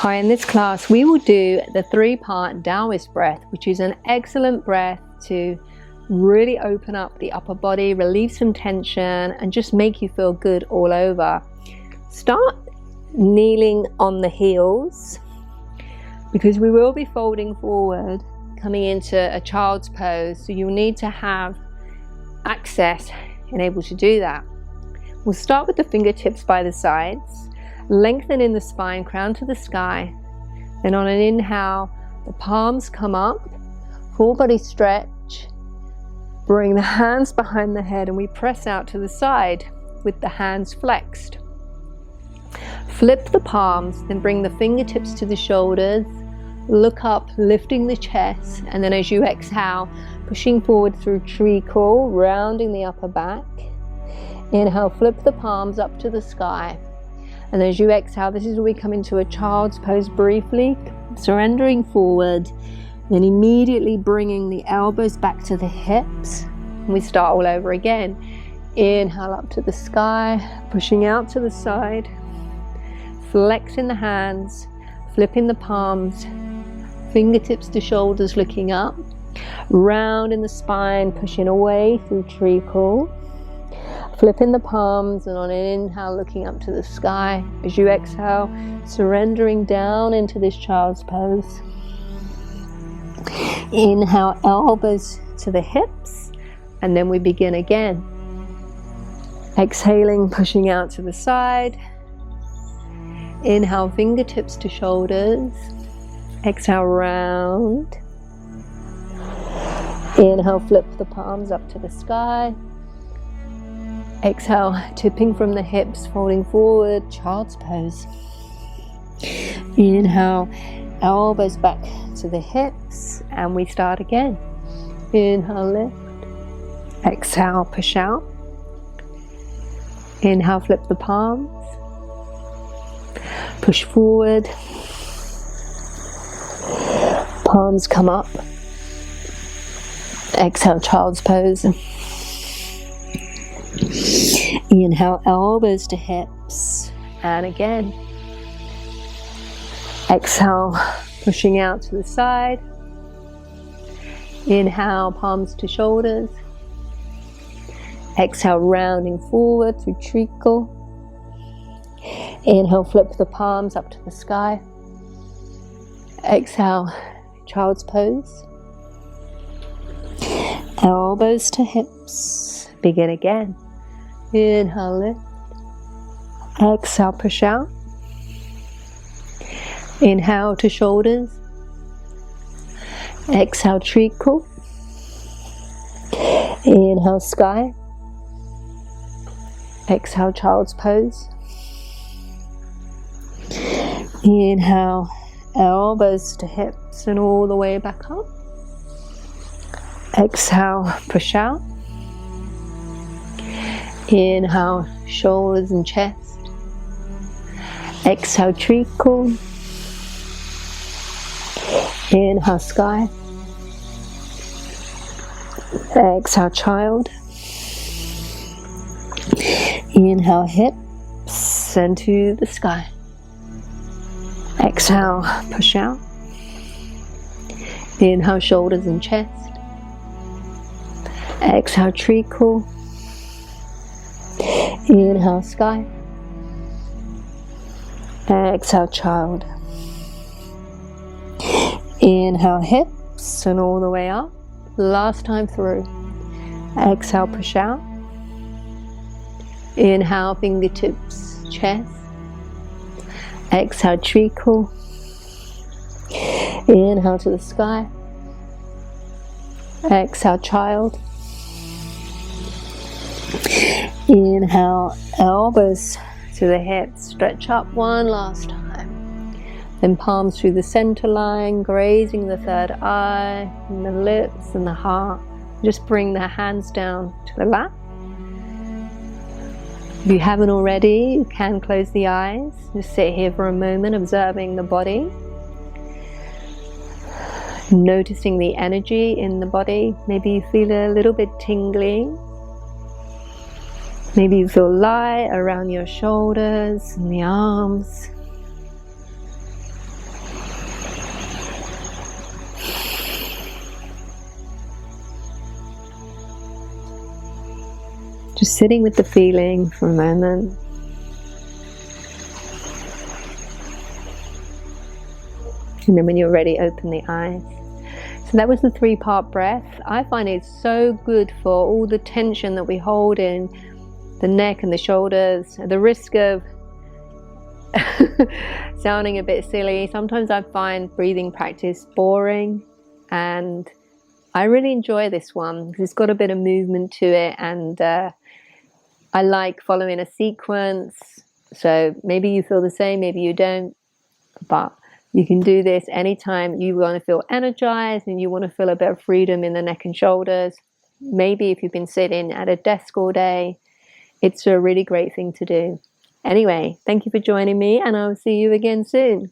Hi, in this class we will do the 3-part Taoist breath, which is an excellent breath to really open up the upper body, relieve some tension, and just make you feel good all over. Start kneeling on the heels because we will be folding forward, coming into a child's pose, so you'll need to have access and able to do that. We'll start with the fingertips by the sides. Lengthen in the spine, crown to the sky. Then on an inhale, the palms come up, full body stretch. Bring the hands behind the head and we press out to the side with the hands flexed. Flip the palms, then bring the fingertips to the shoulders. Look up, lifting the chest, and then as you exhale, pushing forward through treacle, rounding the upper back. Inhale, flip the palms up to the sky. And as you exhale, this is where we come into a child's pose briefly, surrendering forward, then immediately bringing the elbows back to the hips. And we start all over again. Inhale up to the sky, pushing out to the side, flexing the hands, flipping the palms, fingertips to shoulders looking up, round in the spine, pushing away through treacle. Flipping the palms, and on an inhale looking up to the sky. As you exhale, surrendering down into this child's pose. Inhale, elbows to the hips, and then we begin again. Exhaling, pushing out to the side. Inhale, fingertips to shoulders. Exhale, round. Inhale, flip the palms up to the sky. Exhale, tipping from the hips, folding forward, child's pose. Inhale, elbows back to the hips, and we start again. Inhale, lift. Exhale, push out. Inhale, flip the palms. Push forward. Palms come up. Exhale, child's pose. Inhale, elbows to hips, and again. Exhale, pushing out to the side. Inhale, palms to shoulders. Exhale, rounding forward through treacle. Inhale, flip the palms up to the sky. Exhale, child's pose. Elbows to hips. Begin again. Inhale, lift. Exhale, push out. Inhale to shoulders. Exhale, treacle. Inhale, sky. Exhale, child's pose. Inhale, elbows to hips and all the way back up. Exhale, push out. Inhale, shoulders and chest. Exhale, treacle. Inhale, sky. Exhale, child. Inhale, hips and to the sky. Exhale, push out. Inhale, shoulders and chest. Exhale, treacle. Inhale, sky. Exhale, child. Inhale, hips and all the way up. Last time through. Exhale, push out. Inhale, fingertips, chest. Exhale, treacle. Inhale to the sky. Exhale, child. Inhale, elbows to the hips, stretch up one last time. Then palms through the center line, grazing the third eye, and the lips and the heart. Just bring the hands down to the lap. If you haven't already, you can close the eyes. Just sit here for a moment, observing the body. Noticing the energy in the body. Maybe you feel a little bit tingly. Maybe you feel light around your shoulders and the arms. Just sitting with the feeling for a moment. And then when you're ready, open the eyes. So that was the 3-part breath. I find it so good for all the tension that we hold in the neck and the shoulders. At the risk of sounding a bit silly, sometimes I find breathing practice boring, and I really enjoy this one because it's got a bit of movement to it, and I like following a sequence. So maybe you feel the same, maybe you don't, but you can do this anytime you want to feel energized and you want to feel a bit of freedom in the neck and shoulders. Maybe if you've been sitting at a desk all day, it's a really great thing to do. Anyway, thank you for joining me, and I'll see you again soon.